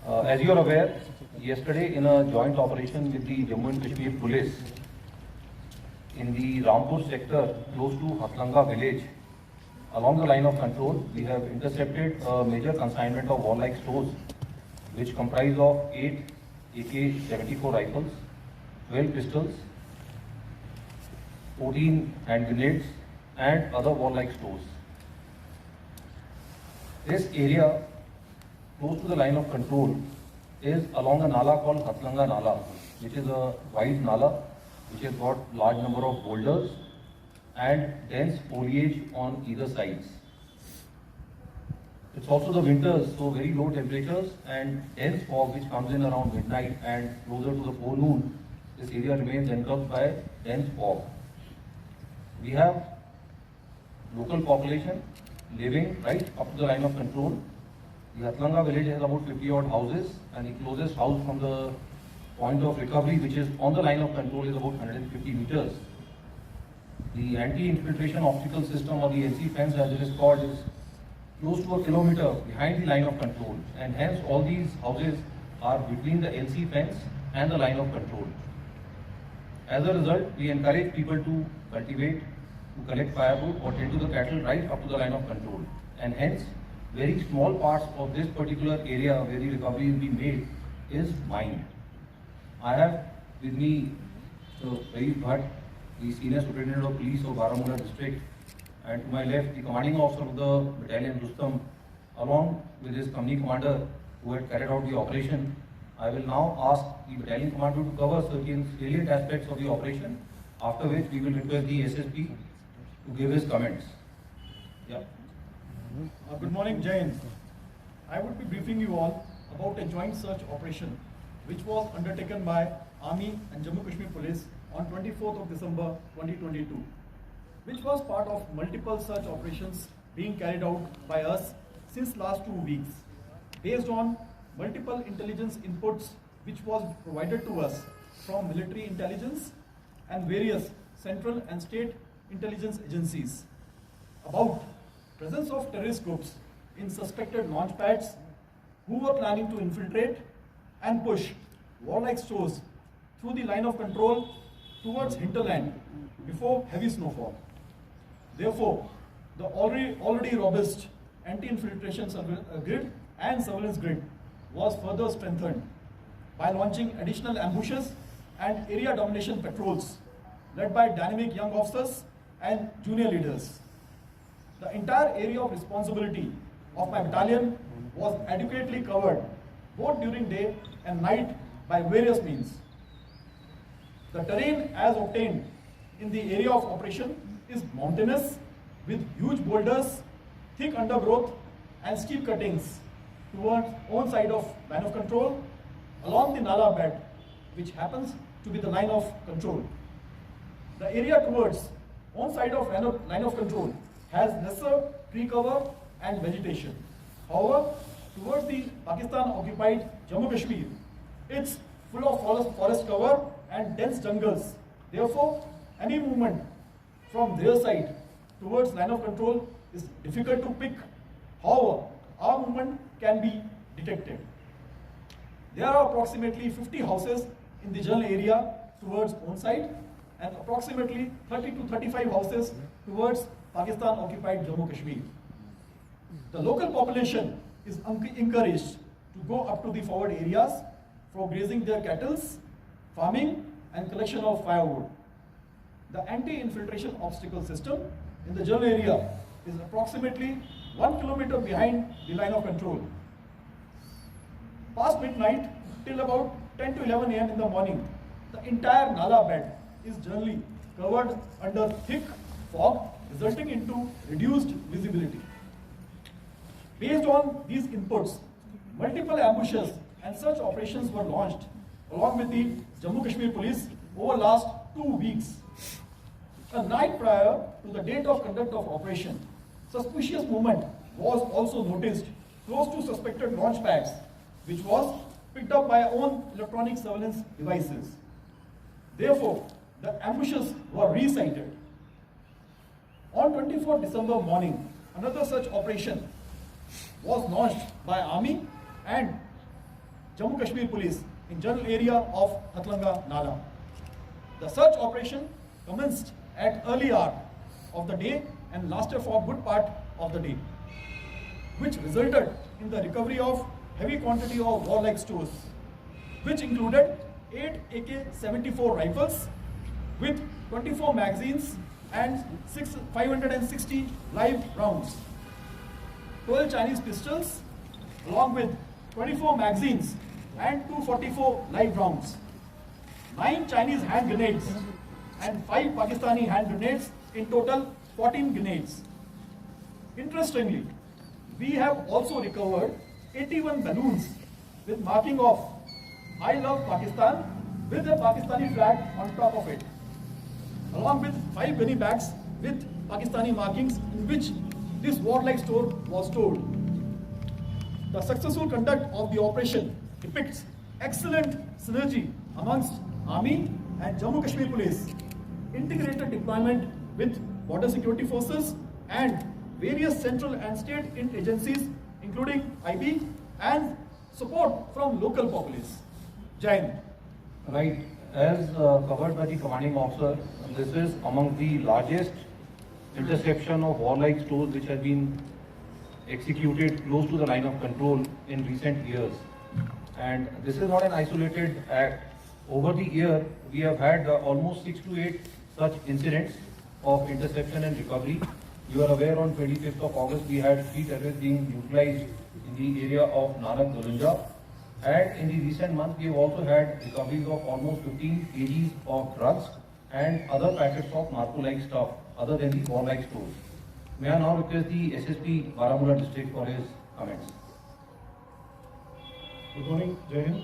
As you are aware, yesterday in a joint operation with the Jammu and Kashmir police in the Rampur sector close to Hathlanga village, along the line of control, we have intercepted a major consignment of war-like stores which comprise of 8 AK-74 rifles, 12 pistols, 14 hand grenades and other war-like stores. This area close to the line of control is along a nala called Hathlanga Nala, which is a wide nala which has got large number of boulders and dense foliage on either sides. It's also the winters, so very low temperatures and dense fog which comes in around midnight and closer to the forenoon. This area remains engulfed by dense fog. We have local population living right up to the line of control. The Hathlanga village has about 50 odd houses and the closest house from the point of recovery, which is on the line of control, is about 150 meters. The anti-infiltration obstacle system, or the NC fence as it is called, is close to a kilometer behind the line of control, and hence all these houses are between the NC fence and the line of control. As a result, we encourage people to cultivate, to collect firewood or tend to the cattle right up to the line of control, and hence very small parts of this particular area where the recovery will be made is mined. I have with me Raif Bhatt, the Senior Superintendent of Police of Baramulla District, and to my left the Commanding Officer of the Battalion Rustam, along with his company commander who had carried out the operation. I will now ask the Battalion Commander to cover certain salient aspects of the operation, after which we will request the SSP to give his comments. Yeah. Good morning, Jain. I would be briefing you all about a joint search operation which was undertaken by Army and Jammu and Kashmir Police on 24th of December 2022, which was part of multiple search operations being carried out by us since last 2 weeks, based on multiple intelligence inputs which was provided to us from military intelligence and various central and state intelligence agencies about presence of terrorist groups in suspected launch pads who were planning to infiltrate and push warlike stores through the line of control towards hinterland before heavy snowfall. Therefore, the already robust anti-infiltration grid and surveillance grid was further strengthened by launching additional ambushes and area domination patrols led by dynamic young officers and junior leaders. The entire area of responsibility of my battalion was adequately covered both during day and night by various means. The terrain as obtained in the area of operation is mountainous with huge boulders, thick undergrowth and steep cuttings towards own side of line of control along the Nala bed, which happens to be the line of control. The area towards own side of line of control has lesser tree cover and vegetation. However, towards the Pakistan-occupied Jammu and Kashmir, it's full of forest cover and dense jungles. Therefore, any movement from their side towards line of control is difficult to pick. However, our movement can be detected. There are approximately 50 houses in the general area towards own side and approximately 30 to 35 houses towards Pakistan-occupied Jammu and Kashmir. The local population is encouraged to go up to the forward areas for grazing their cattle, farming and collection of firewood. The anti-infiltration obstacle system in the general area is approximately 1 kilometer behind the line of control. Past midnight till about 10 to 11 am in the morning, the entire Nala bed is generally covered under thick fog, resulting into reduced visibility. Based on these inputs, multiple ambushes and search operations were launched along with the Jammu and Kashmir Police over last 2 weeks. A night prior to the date of conduct of operation, suspicious movement was also noticed close to suspected launch pads, which was picked up by our own electronic surveillance devices. Therefore, the ambushes were resighted. On 24 December morning, another such operation was launched by Army and Jammu Kashmir Police in general area of Hathlanga Nala. The search operation commenced at early hour of the day and lasted for a good part of the day, which resulted in the recovery of heavy quantity of warlike stores, which included 8 AK-74 rifles with 24 magazines and 560 live rounds, 12 Chinese pistols along with 24 magazines and 244 live rounds, 9 Chinese hand grenades and 5 Pakistani hand grenades, in total 14 grenades. Interestingly, we have also recovered 81 balloons with marking of I love Pakistan with the Pakistani flag on top of it, along with 5 gunny bags with Pakistani markings in which this warlike store was stored. The successful conduct of the operation depicts excellent synergy amongst Army and Jammu Kashmir Police, integrated deployment with border security forces and various central and state agencies including IB and support from local populace. Jain. Right, as covered by the commanding officer, this is among the largest interception of warlike stores which have been executed close to the line of control in recent years. And this is not an isolated act. Over the year, we have had almost 6 to 8 such incidents of interception and recovery. You are aware on 25th of August, we had 3 terrorists being utilized in the area of Nanak Dolunja. And in the recent month, we have also had recoveries of almost 15 kgs of drugs and other packets of narco-like stuff other than the warlike stores. May I now request the SSP Baramulla district for his comments. Good morning, Jai Hind.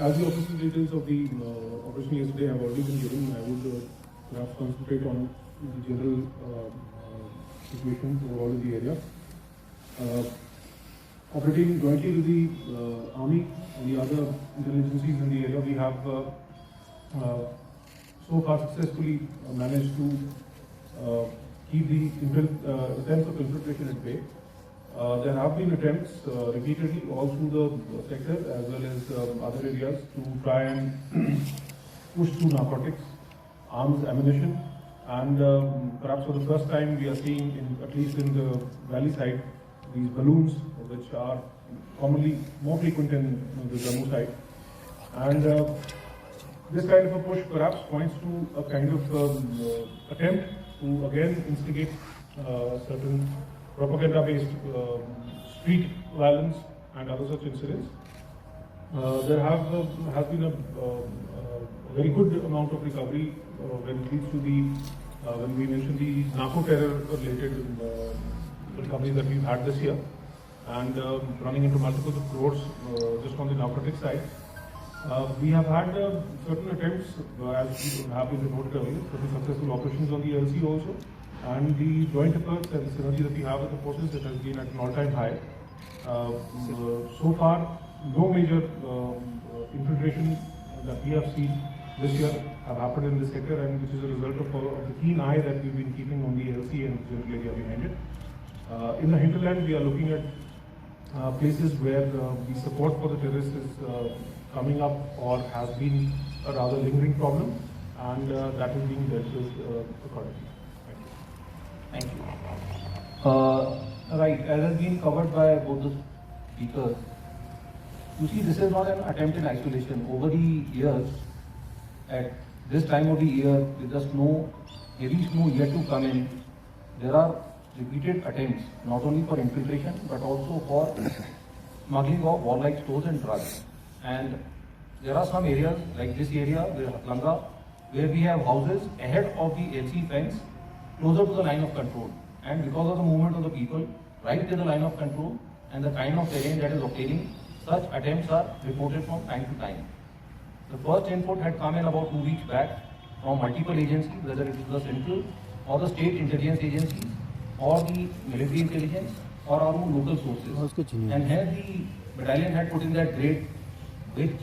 As the official details of the operation yesterday have already been given, I would perhaps concentrate on the general situation overall in the area. Operating jointly with the Army and the other intelligencies in the area, we have so far successfully managed to keep the attempts of infiltration at bay. There have been attempts repeatedly all through the sector as well as other areas to try and push through narcotics, arms, ammunition, and perhaps for the first time we are seeing, at least in the valley side, these balloons which are commonly more frequent in the Jammu side. And this kind of a push perhaps points to a kind of attempt to again instigate certain propaganda-based street violence and other such incidents. There has been a very good amount of recovery when it leads to the when we mentioned the narco terror related recoveries that we've had this year, and running into multiple crores just on the narcotic side. We have had certain attempts, as have been reported earlier, certain successful operations on the LC also, and the joint efforts and the synergy that we have with the forces, it has been at an all-time high. So far, no major infiltration that we have seen this year have happened in this sector, and which is a result of the keen eye that we've been keeping on the LC and general area behind it. In the hinterland, we are looking at places where the support for the terrorists is coming up or has been a rather lingering problem, and that is being dealt with accordingly. Thank you. Right, as has been covered by both the speakers, you see, this is not an attempt in isolation. Over the years, at this time of the year, with the snow, heavy snow yet to come in, there are repeated attempts, not only for infiltration, but also for smuggling of warlike stores and drugs. And there are some areas, like this area, Hathlanga, where we have houses ahead of the LC fence, closer to the line of control. And because of the movement of the people, right to the line of control, and the kind of terrain that is obtaining, such attempts are reported from time to time. The first input had come in about 2 weeks back from multiple agencies, whether it is the central or the state intelligence agencies, or the military intelligence, or our own local sources. And here the battalion had put in that grade, which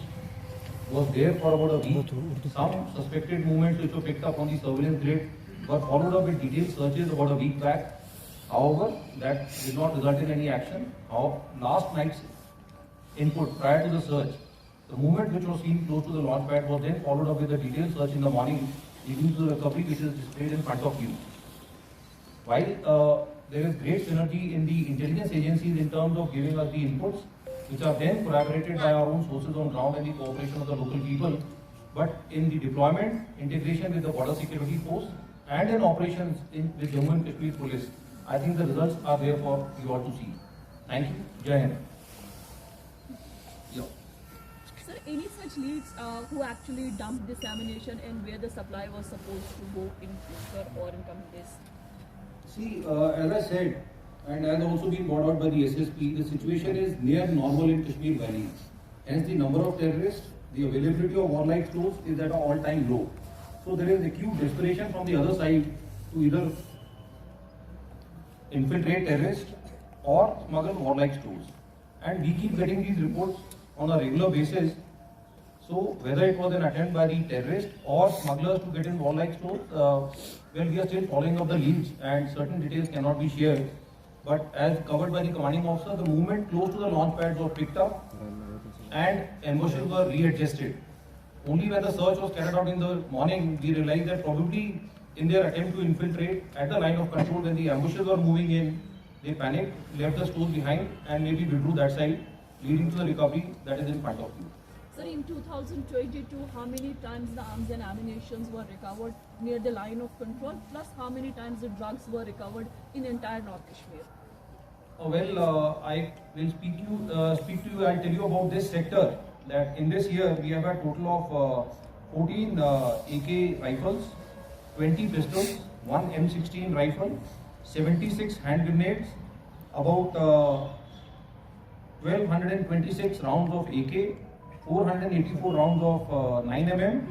was there for about a week. Some suspected movements which were picked up on the surveillance grid were followed up with detailed searches about a week back. However, that did not result in any action. Last night's input prior to the search. The movement which was seen close to the launch pad was then followed up with a detailed search in the morning, leading to the recovery which is displayed in front of you. While there is great synergy in the intelligence agencies in terms of giving us the inputs, which are then corroborated by our own sources on ground and the cooperation of the local people, but in the deployment, integration with the border security force and in operations with Jammu and Kashmir police, I think the results are there for you all to see. Thank you. Jai Hind. Sir, any such leads who actually dumped this ammunition and where the supply was supposed to go in future or in coming days? See, as I said, and as also been brought out by the SSP, the situation is near normal in Kashmir Valley. Hence, the number of terrorists, the availability of warlike stores is at an all-time low. So there is acute desperation from the other side to either infiltrate terrorists or smuggle warlike stores. And we keep getting these reports on a regular basis. So whether it was an attempt by the terrorists or smugglers to get in warlike stores, well, we are still following up the leads and certain details cannot be shared. But as covered by the commanding officer, the movement close to the launch pads was picked up and ambushes were readjusted. Only when the search was carried out in the morning, we realized that probably in their attempt to infiltrate at the line of control, when the ambushes were moving in, they panicked, left the stores behind and maybe withdrew that side, leading to the recovery that is in front of you. Sir, in 2022, how many times the arms and ammunitions were recovered near the line of control, plus how many times the drugs were recovered in entire North Kashmir? I will speak to you. I'll tell you about this sector. That in this year we have a total of 14 AK rifles, 20 pistols, 1 M16 rifle, 76 hand grenades, about 1226 rounds of AK, 484 rounds of 9mm,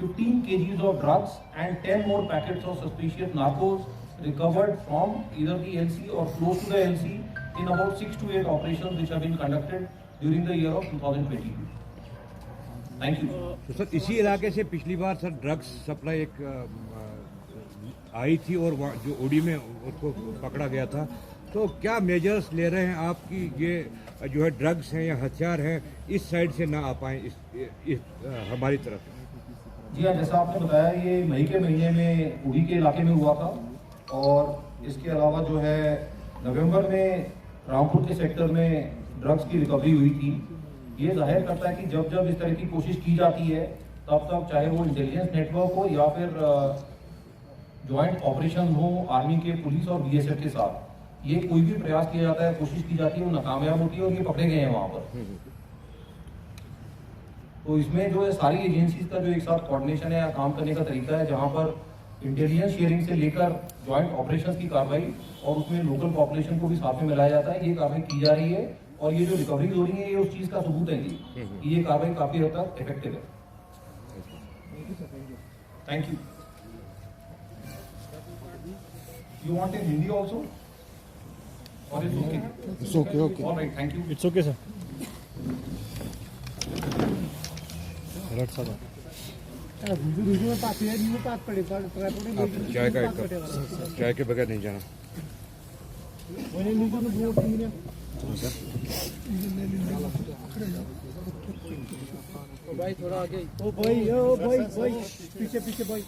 15 kgs of drugs and 10 more packets of suspicious narcos recovered from either the LC or close to the LC in about 6 to 8 operations which have been conducted during the year of 2022. Thank you. तो sir इसी इलाके से पिछली बार sir drugs supply एक आई थी और जो OD में उसको पकड़ा गया था, तो क्या मेजर्स ले रहे हैं आप कि ये जो है ड्रग्स हैं या हथियार हैं इस साइड से ना आ पाए इस हमारी तरफ? जी हाँ, जैसा आपने बताया ये मई के महीने में उड़ी के इलाके में हुआ था और इसके अलावा जो है नवंबर में रामपुर के सेक्टर में ड्रग्स की रिकवरी हुई थी। ये जाहिर करता है कि जब जब इस तरह की कोशिश की जाती है तब तब चाहे वो इंटेलिजेंस नेटवर्क हो या फिर ज्वाइंट ऑपरेशन हो आर्मी के, पुलिस और बीएसएफ के साथ, ये कोई भी प्रयास किया जाता है, कोशिश की जाती है, वो नाकामयाब होती है और ये पकड़े गए हैं वहां पर। तो इसमें जो है सारी एजेंसीज का जो एक साथ कोऑर्डिनेशन है या काम करने का तरीका है, जहां पर इंटेलिजेंस शेयरिंग से लेकर ज्वाइंट ऑपरेशंस की कार्रवाई और उसमें लोकल पॉपुलेशन को भी साथ में मिलाया जाता है, ये कार्रवाई की जा रही है और ये जो रिकवरी हो रही है ये उस चीज का सबूत है कि ये कार्रवाई काफी हद तक इफेक्टिव है। Thank you. You want in Hindi also? Or it's okay? It's okay, okay. All right, thank you. It's okay, sir. Alert, sir. आप चाय का एक कप, चाय के बगैर नहीं जाना। भाई थोड़ा आगे। ओ भाई पीछे भाई।